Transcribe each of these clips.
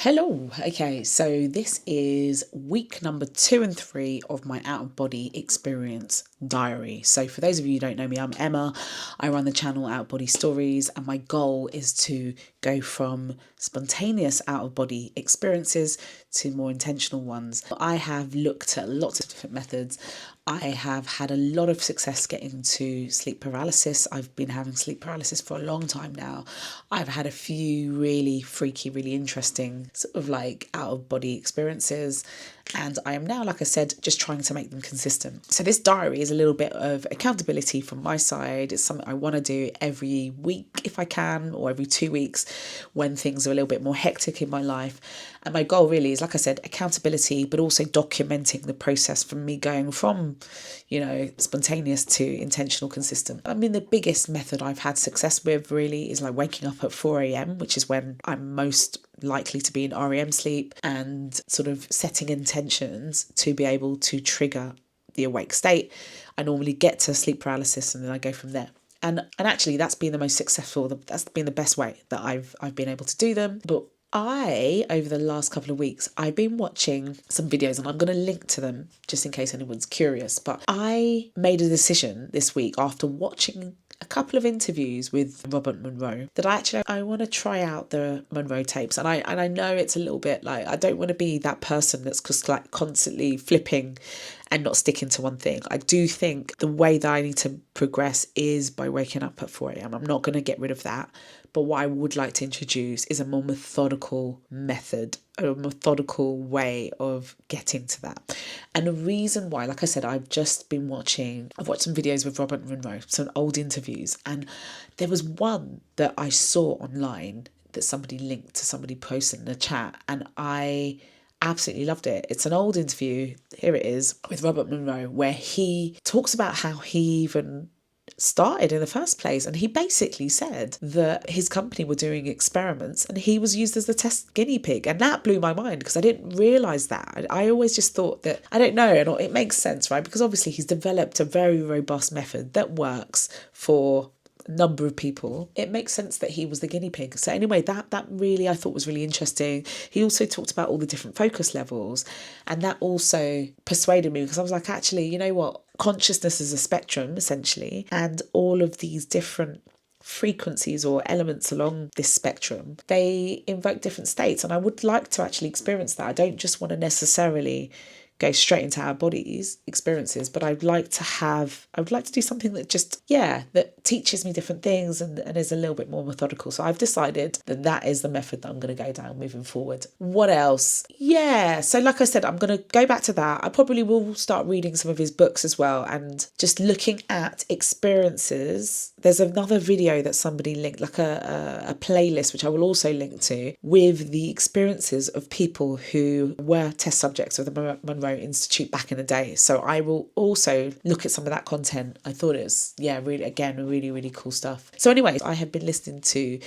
Hello. Okay, so this is week number 2 and 3 of my out of body experience diary. So for those of you who don't know me, I'm Emma. I run the channel Out of Body Stories, and my goal is to go from spontaneous out of body experiences to more intentional ones. I have looked at lots of different methods. I have had a lot of success getting to sleep paralysis. I've been having sleep paralysis for a long time now. I've had a few really freaky, really interesting sort of like out of body experiences. And I am now, like I said, just trying to make them consistent. So this diary is a little bit of accountability from my side. It's something I want to do every week if I can, or every 2 weeks when things are a little bit more hectic in my life. And my goal really is, like I said, accountability, but also documenting the process from me going from, spontaneous to intentional, consistent. I mean, the biggest method I've had success with really is like waking up at 4 a.m, which is when I'm most likely to be in REM sleep, and sort of setting intentions to be able to trigger the awake state. I normally get to sleep paralysis and then I go from there. And actually that's been the most successful, that's been the best way that I've been able to do them. But over the last couple of weeks, I've been watching some videos, and I'm going to link to them just in case anyone's curious. But I made a decision this week after watching a couple of interviews with Robert Monroe that I want to try out the Monroe tapes. And I know it's a little bit like, I don't want to be that person that's just like constantly flipping and not sticking to one thing. I do think the way that I need to progress is by waking up at 4 a.m. I'm not going to get rid of that. But what I would like to introduce is a more methodical method, a methodical way of getting to that. And the reason why, like I said, I've watched some videos with Robert Monroe, some old interviews, and there was one that I saw online that somebody linked to somebody posted in the chat, and I absolutely loved it. It's an old interview, here it is, with Robert Monroe, where he talks about how he even started in the first place. And he basically said that his company were doing experiments and he was used as the test guinea pig. And that blew my mind because I didn't realise that. I always just thought that, I don't know, and it makes sense, right? Because obviously he's developed a very robust method that works for number of people. It makes sense that he was the guinea pig. So anyway, that really I thought was really interesting. He also talked about all the different focus levels, and that also persuaded me because I was like, actually, you know what? Consciousness is a spectrum essentially, and all of these different frequencies or elements along this spectrum, they invoke different states, and I would like to actually experience that. I don't just want to necessarily go straight into our body's experiences, but I would like to do something that just, that teaches me different things and is a little bit more methodical. So I've decided that is the method that I'm going to go down moving forward. What else? So like I said, I'm going to go back to that. I probably will start reading some of his books as well, and just looking at experiences. There's another video that somebody linked, like a playlist, which I will also link to, with the experiences of people who were test subjects of the Monroe Institute back in the day. So I will also look at some of that content. I thought it was, really, really cool stuff. So anyway, I have been listening to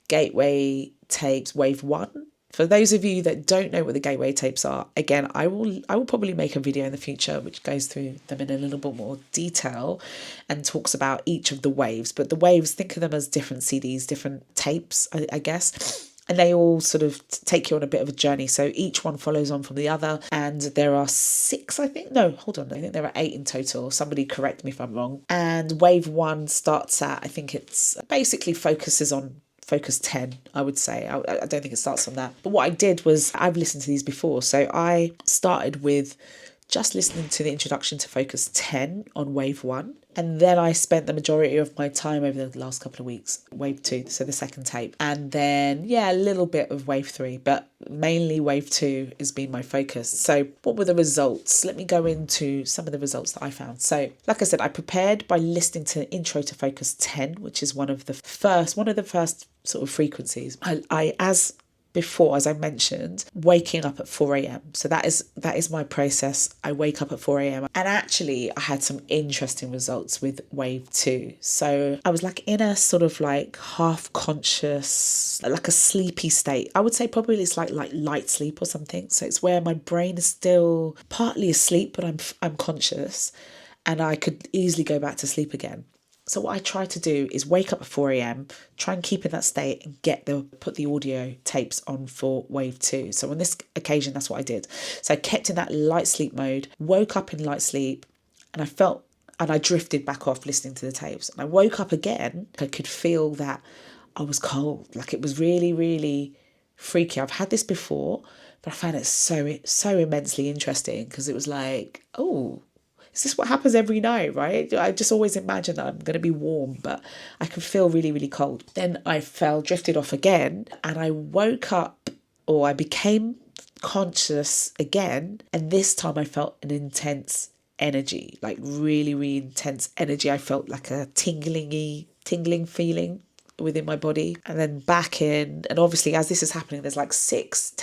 Gateway Tapes Wave 1. For those of you that don't know what the gateway tapes are, again, I will probably make a video in the future which goes through them in a little bit more detail and talks about each of the waves. But the waves, think of them as different CDs, different tapes, I guess. And they all sort of take you on a bit of a journey. So each one follows on from the other. And there are 6, I think. No, hold on. I think there are 8 in total. Somebody correct me if I'm wrong. And wave 1 starts at, I think it's basically focuses on focus 10, I would say. I don't think it starts on that. But what I did was, I've listened to these before. So I started with just listening to the introduction to focus 10 on wave 1. And then I spent the majority of my time over the last couple of weeks, wave 2, so the second tape. And then, a little bit of wave 3, but mainly wave 2 has been my focus. So what were the results? Let me go into some of the results that I found. So like I said, I prepared by listening to Intro to Focus 10, which is one of the first sort of frequencies. I as before, as I mentioned, waking up at 4 a.m. So that is my process. I wake up at 4 a.m. And actually I had some interesting results with wave 2. So I was like in a sort of like half conscious, like a sleepy state. I would say probably it's like light sleep or something. So it's where my brain is still partly asleep, but I'm conscious, and I could easily go back to sleep again. So what I try to do is wake up at 4 a.m, try and keep in that state and put the audio tapes on for wave 2. So on this occasion, that's what I did. So I kept in that light sleep mode, woke up in light sleep, and I drifted back off listening to the tapes. And I woke up again. I could feel that I was cold. Like, it was really, really freaky. I've had this before, but I found it so immensely interesting, because it was like, oh, is this what happens every night, right? I just always imagine that I'm going to be warm, but I can feel really, really cold. Then I drifted off again, and I woke up, or I became conscious again. And this time I felt an intense energy, like really, really intense energy. I felt like a tingling feeling within my body. And then back in, and obviously as this is happening, there's like 6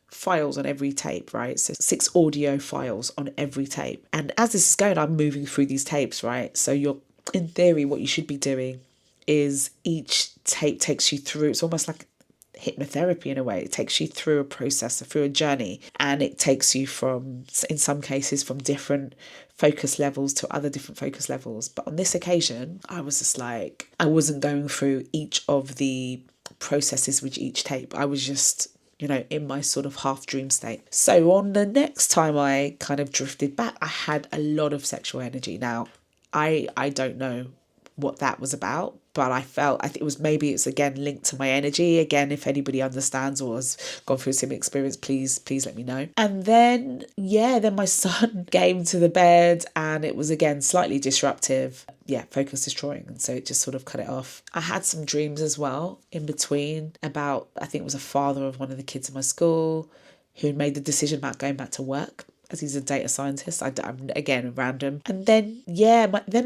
files on every tape, right? So 6 audio files on every tape. And as this is going, I'm moving through these tapes, right? So in theory, what you should be doing is each tape takes you through, it's almost like hypnotherapy in a way. It takes you through a process, through a journey, and it takes you from, in some cases, from different focus levels to other different focus levels. But on this occasion, I was just like, I wasn't going through each of the processes with each tape. I was just, in my sort of half dream state. So on the next time I kind of drifted back, I had a lot of sexual energy. Now, I don't know what that was about, but I think maybe it's again linked to my energy. Again, if anybody understands or has gone through a similar experience, please let me know. And then my son came to the bed, and it was again slightly disruptive. Focus destroying, and so it just sort of cut it off. I had some dreams as well in between about, I think it was a father of one of the kids in my school who had made the decision about going back to work, as he's a data scientist. I'm again random. And then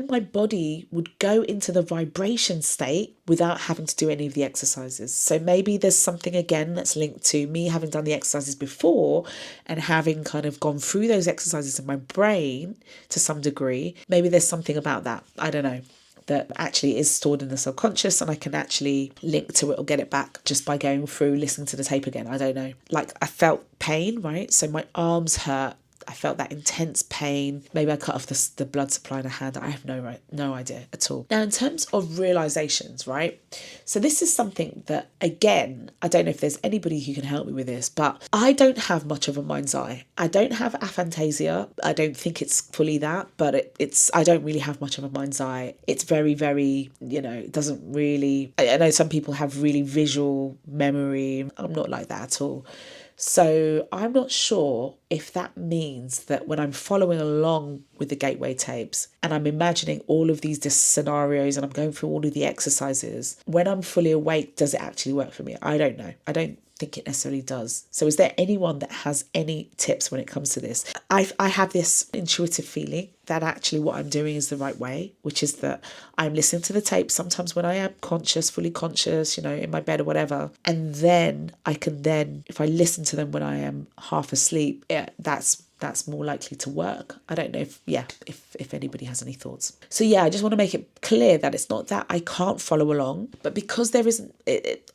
my body would go into the vibration state without having to do any of the exercises. So maybe there's something again that's linked to me having done the exercises before and having kind of gone through those exercises in my brain to some degree. Maybe there's something about that, I don't know, that actually is stored in the subconscious, and I can actually link to it or get it back just by going through, listening to the tape again. I don't know. Like, I felt pain, right? So my arms hurt. I felt that intense pain. Maybe I cut off the blood supply in a hand. I have no idea at all. Now, in terms of realizations, right? So this is something that, again, I don't know if there's anybody who can help me with this, but I don't have much of a mind's eye. I don't have aphantasia. I don't think it's fully that, but I don't really have much of a mind's eye. It's very, very, it doesn't really, I know some people have really visual memory. I'm not like that at all. So I'm not sure if that means that when I'm following along with the gateway tapes and I'm imagining all of these scenarios and I'm going through all of the exercises, when I'm fully awake, does it actually work for me? I don't know. I don't think it necessarily does. So is there anyone that has any tips when it comes to this? I have this intuitive feeling that actually what I'm doing is the right way, which is that I'm listening to the tapes sometimes when I am fully conscious, in my bed or whatever. And then I can if I listen to them when I am half asleep, that's more likely to work. I don't know if anybody has any thoughts. So I just want to make it clear that it's not that I can't follow along, but because there isn't,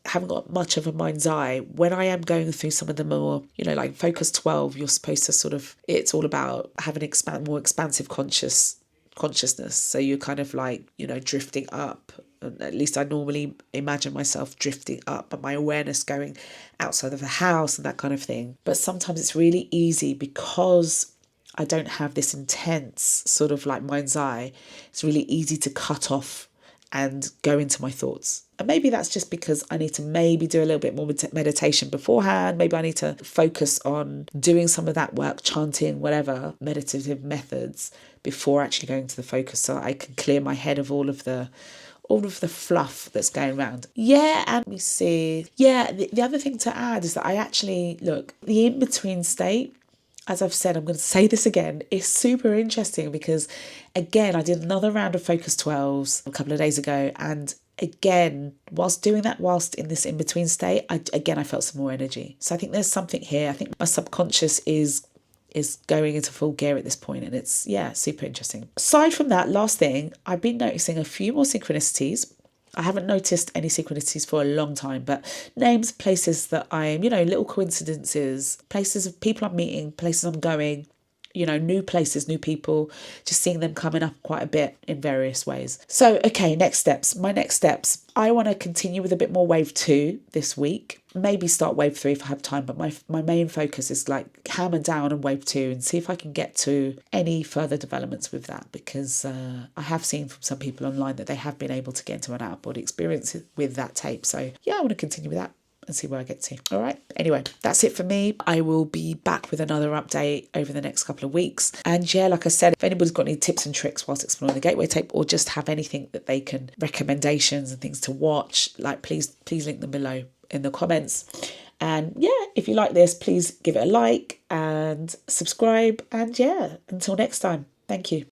haven't got much of a mind's eye, when I am going through some of the more, like Focus 12, you're supposed to sort of, it's all about having more expansive consciousness. So you're kind of like, drifting up. At least I normally imagine myself drifting up, but my awareness going outside of the house and that kind of thing. But sometimes it's really easy because I don't have this intense sort of like mind's eye. It's really easy to cut off and go into my thoughts. And maybe that's just because I need to maybe do a little bit more meditation beforehand. Maybe I need to focus on doing some of that work, chanting, whatever, meditative methods before actually going to the focus, so I can clear my head of all of the fluff that's going around. And let me see. The other thing to add is that I actually, the in-between state, as I've said, I'm going to say this again, is super interesting because, again, I did another round of Focus 12s a couple of days ago, and again, whilst in this in-between state, I felt some more energy. So I think there's something here. I think my subconscious is going into full gear at this point, and it's super interesting. Aside from that, last thing, I've been noticing a few more synchronicities. I haven't noticed any synchronicities for a long time, but names, places that I'm, little coincidences, places of people I'm meeting, places I'm going, new places, new people, just seeing them coming up quite a bit in various ways. So, okay, next steps. My next steps. I want to continue with a bit more wave 2 this week. Maybe start wave 3 if I have time, but my main focus is like hammer down on wave 2 and see if I can get to any further developments with that, because I have seen from some people online that they have been able to get into an out-of-body experience with that tape. So yeah, I want to continue with that and see where I get to. All right. Anyway, that's it for me. I will be back with another update over the next couple of weeks. And yeah, like I said, if anybody's got any tips and tricks whilst exploring the gateway tape, or just have anything that they can, recommendations and things to watch, like please link them below in the comments. And yeah, if you like this, please give it a like and subscribe. And yeah, until next time, thank you.